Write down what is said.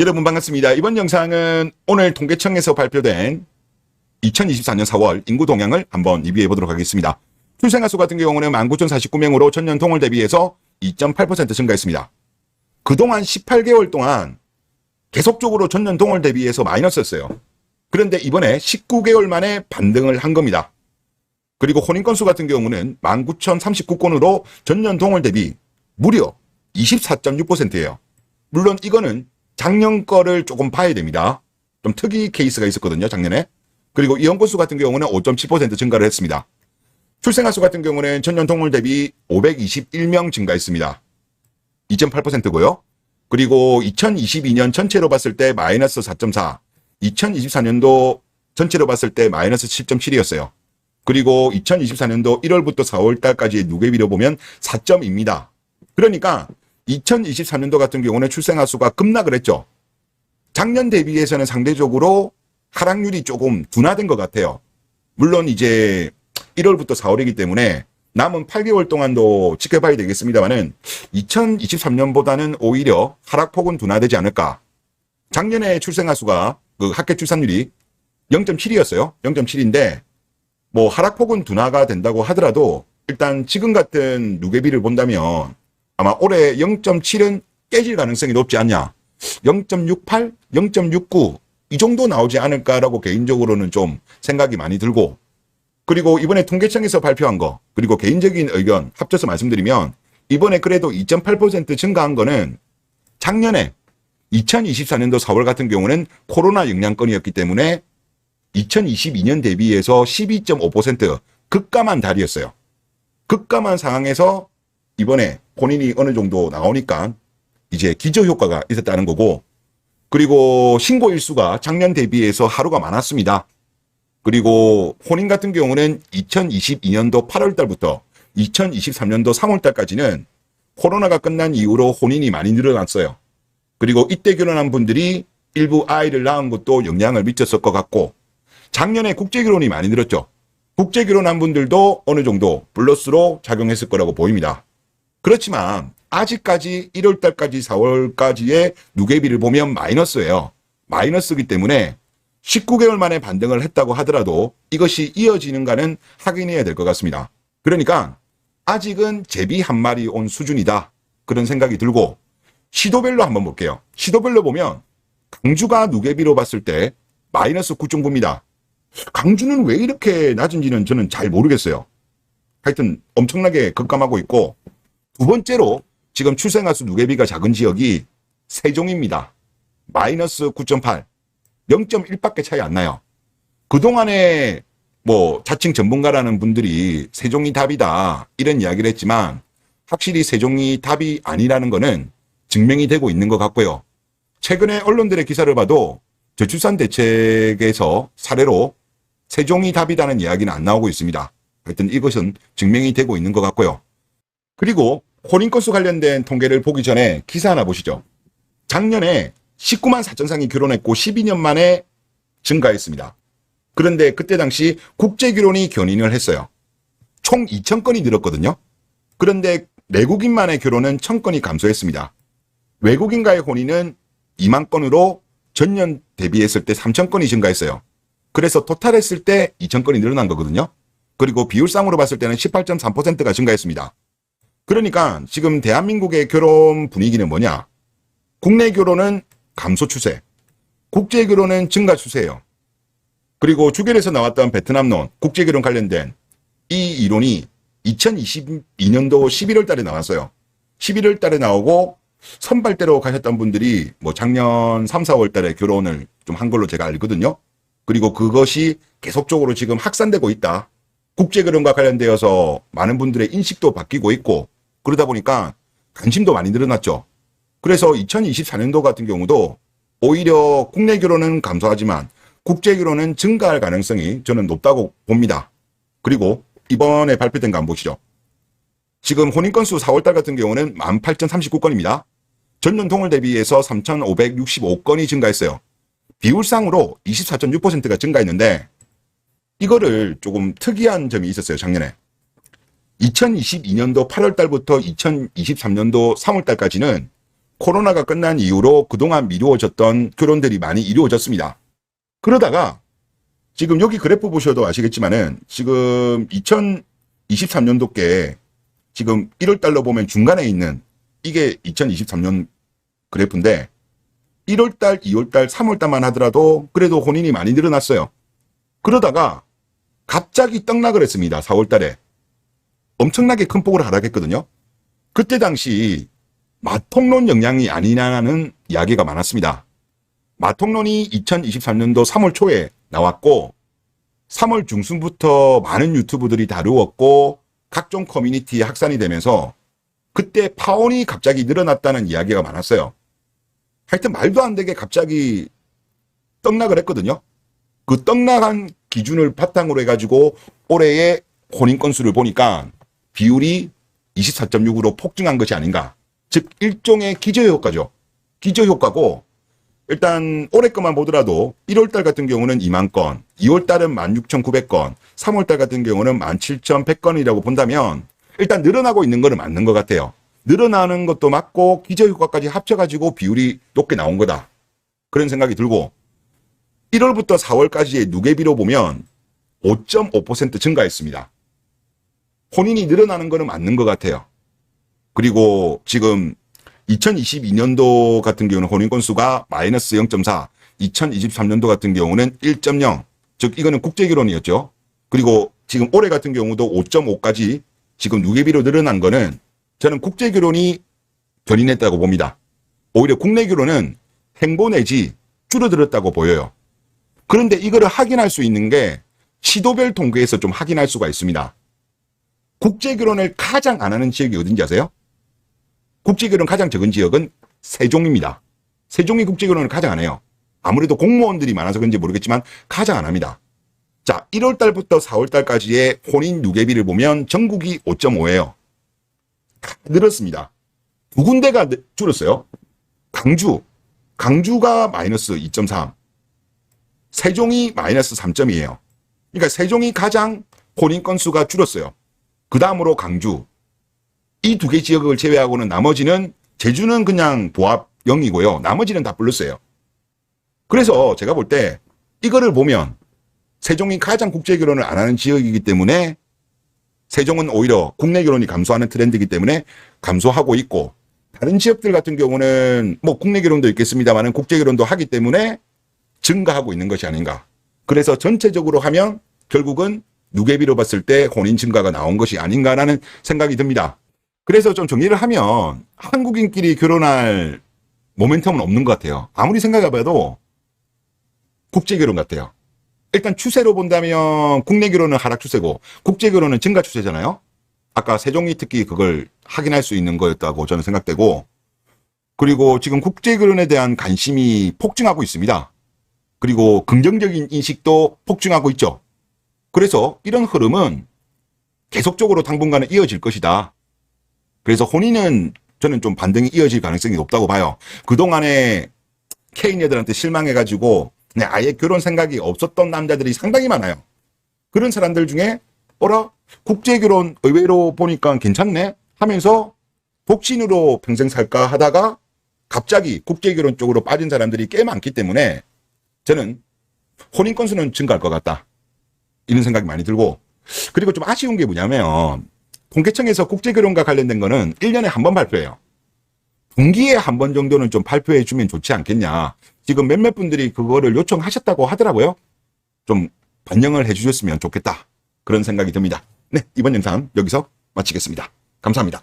여러분 반갑습니다. 이번 영상은 오늘 통계청에서 발표된 2024년 4월 인구 동향을 한번 리뷰해 보도록 하겠습니다. 출생아 수 같은 경우는 19,049명으로 전년 동월 대비해서 2.8% 증가했습니다. 그동안 18개월 동안 계속적으로 전년 동월 대비해서 마이너스였어요. 그런데 이번에 19개월 만에 반등을 한 겁니다. 그리고 혼인 건수 같은 경우는 19,039건으로 전년 동월 대비 무려 24.6%예요. 물론 이거는 작년 거를 조금 봐야 됩니다. 좀 특이 케이스가 있었거든요, 작년에. 그리고 이혼 건수 같은 경우는 5.7% 증가를 했습니다. 출생아 수 같은 경우는 전년 동월 대비 521명 증가했습니다. 2.8%고요. 그리고 2022년 전체로 봤을 때 마이너스 4.4, 2024년도 전체로 봤을 때 마이너스 7.7이었어요. 그리고 2024년도 1월부터 4월 달까지의 누계비로 보면 4.2입니다. 그러니까 2023년도 같은 경우는 출생아 수가 급락을 했죠. 작년 대비해서는 상대적으로 하락률이 조금 둔화된 것 같아요. 물론 이제 1월부터 4월이기 때문에 남은 8개월 동안도 지켜봐야 되겠습니다만은 2023년보다는 오히려 하락폭은 둔화되지 않을까. 작년에 출생아 수가 그 합계 출산율이 0.7이었어요. 0.7인데 뭐 하락폭은 둔화가 된다고 하더라도 일단 지금 같은 누계비를 본다면 아마 올해 0.7은 깨질 가능성이 높지 않냐. 0.68, 0.69 이 정도 나오지 않을까라고 개인적으로는 좀 생각이 많이 들고, 그리고 이번에 통계청에서 발표한 거, 그리고 개인적인 의견 합쳐서 말씀드리면 이번에 그래도 2.8% 증가한 거는 작년에 2024년도 4월 같은 경우는 코로나 영향권이었기 때문에 2022년 대비해서 12.5% 급감한 달이었어요. 급감한 상황에서 이번에 본인이 어느 정도 나오니까 이제 기저효과가 있었다는 거고, 그리고 신고 일수가 작년 대비해서 하루가 많았습니다. 그리고 혼인 같은 경우는 2022년도 8월 달부터 2023년도 3월 달까지는 코로나가 끝난 이후로 혼인이 많이 늘어났어요. 그리고 이때 결혼한 분들이 일부 아이를 낳은 것도 영향을 미쳤을 것 같고, 작년에 국제결혼이 많이 늘었죠. 국제결혼한 분들도 어느 정도 플러스로 작용했을 거라고 보입니다. 그렇지만 아직까지 1월달까지 4월까지의 누계비를 보면 마이너스예요. 마이너스이기 때문에 19개월 만에 반등을 했다고 하더라도 이것이 이어지는가는 확인해야 될 것 같습니다. 그러니까 아직은 제비 한 마리 온 수준이다, 그런 생각이 들고, 시도별로 한번 볼게요. 시도별로 보면 강주가 누계비로 봤을 때 마이너스 9.9입니다. 강주는 왜 이렇게 낮은지는 저는 잘 모르겠어요. 하여튼 엄청나게 급감하고 있고, 두 번째로 지금 출생아 수 누계비가 작은 지역이 세종입니다. 마이너스 9.8, 0.1밖에 차이 안 나요. 그동안에 뭐 자칭 전문가라는 분들이 세종이 답이다 이런 이야기를 했지만 확실히 세종이 답이 아니라는 거는 증명이 되고 있는 것 같고요. 최근에 언론들의 기사를 봐도 저출산 대책에서 사례로 세종이 답이다는 이야기는 안 나오고 있습니다. 하여튼 이것은 증명이 되고 있는 것 같고요. 그리고 혼인 건수 관련된 통계를 보기 전에 기사 하나 보시죠. 작년에 19만 4천 쌍이 결혼했고 12년 만에 증가했습니다. 그런데 그때 당시 국제결혼이 견인을 했어요. 총 2,000건이 늘었거든요. 그런데 내국인만의 결혼은 1,000건이 감소했습니다. 외국인과의 혼인은 2만 건으로 전년 대비했을 때 3,000건이 증가했어요. 그래서 토탈했을 때 2,000건이 늘어난 거거든요. 그리고 비율상으로 봤을 때는 18.3%가 증가했습니다. 그러니까 지금 대한민국의 결혼 분위기는 뭐냐? 국내 결혼은 감소 추세, 국제 결혼은 증가 추세예요. 그리고 주결에서 나왔던 베트남론, 국제 결혼 관련된 이 이론이 2022년도 11월 달에 나왔어요. 11월 달에 나오고 선발대로 가셨던 분들이 뭐 작년 3, 4월 달에 결혼을 좀 한 걸로 제가 알거든요. 그리고 그것이 계속적으로 지금 확산되고 있다. 국제 결혼과 관련되어서 많은 분들의 인식도 바뀌고 있고, 그러다 보니까 관심도 많이 늘어났죠. 그래서 2024년도 같은 경우도 오히려 국내 결혼은 감소하지만 국제 결혼은 증가할 가능성이 저는 높다고 봅니다. 그리고 이번에 발표된 거 한번 보시죠. 지금 혼인 건수 4월달 같은 경우는 18,039건입니다. 전년 동월 대비해서 3,565건이 증가했어요. 비율상으로 24.6%가 증가했는데 이거를 조금 특이한 점이 있었어요, 작년에. 2022년도 8월 달부터 2023년도 3월 달까지는 코로나가 끝난 이후로 그동안 미루어졌던 결혼들이 많이 이루어졌습니다. 그러다가 지금 여기 그래프 보셔도 아시겠지만은 지금 2023년도께 지금 1월달로 보면 중간에 있는 이게 2023년 그래프인데 1월달, 2월달, 3월달만 하더라도 그래도 혼인이 많이 늘어났어요. 그러다가 갑자기 떡락을 했습니다. 4월달에. 엄청나게 큰 폭으로 하락했거든요. 그때 당시 마통론 영향이 아니냐는 이야기가 많았습니다. 마통론이 2023년도 3월 초에 나왔고 3월 중순부터 많은 유튜브들이 다루었고 각종 커뮤니티에 확산이 되면서 그때 파혼이 갑자기 늘어났다는 이야기가 많았어요. 하여튼 말도 안 되게 갑자기 떡락을 했거든요. 그 떡락한 기준을 바탕으로 해가지고 올해의 혼인 건수를 보니까 비율이 24.6으로 폭증한 것이 아닌가. 즉 일종의 기저효과죠. 기저효과고 일단 올해 것만 보더라도 1월달 같은 경우는 2만 건, 2월달은 16,900건, 3월달 같은 경우는 17,100건이라고 본다면 일단 늘어나고 있는 거는 맞는 것 같아요. 늘어나는 것도 맞고 기저효과까지 합쳐가지고 비율이 높게 나온 거다. 그런 생각이 들고 1월부터 4월까지의 누계비로 보면 5.5% 증가했습니다. 혼인이 늘어나는 거는 맞는 것 같아요. 그리고 지금 2022년도 같은 경우는 혼인 건수가 마이너스 0.4, 2023년도 같은 경우는 1.0, 즉 이거는 국제결혼이었죠. 그리고 지금 올해 같은 경우도 5.5까지 지금 누계비로 늘어난 거는 저는 국제결혼이 견인했다고 봅니다. 오히려 국내 결혼은 횡보 내지 줄어들었다고 보여요. 그런데 이거를 확인할 수 있는 게 시도별 통계에서 좀 확인할 수가 있습니다. 국제결혼을 가장 안 하는 지역이 어딘지 아세요? 국제결혼 가장 적은 지역은 세종입니다. 세종이 국제결혼을 가장 안 해요. 아무래도 공무원들이 많아서 그런지 모르겠지만 가장 안 합니다. 자, 1월달부터 4월달까지의 혼인 누계비를 보면 전국이 5.5예요. 늘었습니다. 두 군데가 줄었어요. 강주가 마이너스 2.3, 세종이 마이너스 3.2예요. 그러니까 세종이 가장 혼인 건수가 줄었어요. 그 다음으로 강주. 이 두 개 지역을 제외하고는 나머지는 제주는 그냥 보합 0이고요. 나머지는 다 플러스예요. 그래서 제가 볼 때 이거를 보면 세종이 가장 국제결혼을 안 하는 지역이기 때문에 세종은 오히려 국내 결혼이 감소하는 트렌드이기 때문에 감소하고 있고 다른 지역들 같은 경우는 뭐 국내 결혼도 있겠습니다만 국제결혼도 하기 때문에 증가하고 있는 것이 아닌가. 그래서 전체적으로 하면 결국은 누계비로 봤을 때 혼인 증가가 나온 것이 아닌가라는 생각이 듭니다. 그래서 좀 정리를 하면 한국인끼리 결혼할 모멘텀은 없는 것 같아요. 아무리 생각해봐도 국제결혼 같아요. 일단 추세로 본다면 국내 결혼은 하락 추세고 국제 결혼은 증가 추세잖아요. 아까 세종이 특히 그걸 확인할 수 있는 거였다고 저는 생각되고 그리고 지금 국제 결혼에 대한 관심이 폭증하고 있습니다. 그리고 긍정적인 인식도 폭증하고 있죠. 그래서 이런 흐름은 계속적으로 당분간은 이어질 것이다. 그래서 혼인은 저는 좀 반등이 이어질 가능성이 높다고 봐요. 그동안에 K녀들한테 실망해가지고 아예 결혼 생각이 없었던 남자들이 상당히 많아요. 그런 사람들 중에 국제결혼 의외로 보니까 괜찮네 하면서 독신으로 평생 살까 하다가 갑자기 국제결혼 쪽으로 빠진 사람들이 꽤 많기 때문에 저는 혼인 건수는 증가할 것 같다. 이런 생각이 많이 들고 그리고 좀 아쉬운 게 뭐냐면 통계청에서 국제결혼과 관련된 거는 1년에 한 번 발표해요. 분기에 한 번 정도는 좀 발표해 주면 좋지 않겠냐. 지금 몇몇 분들이 그거를 요청하셨다고 하더라고요. 좀 반영을 해 주셨으면 좋겠다. 그런 생각이 듭니다. 네, 이번 영상 여기서 마치겠습니다. 감사합니다.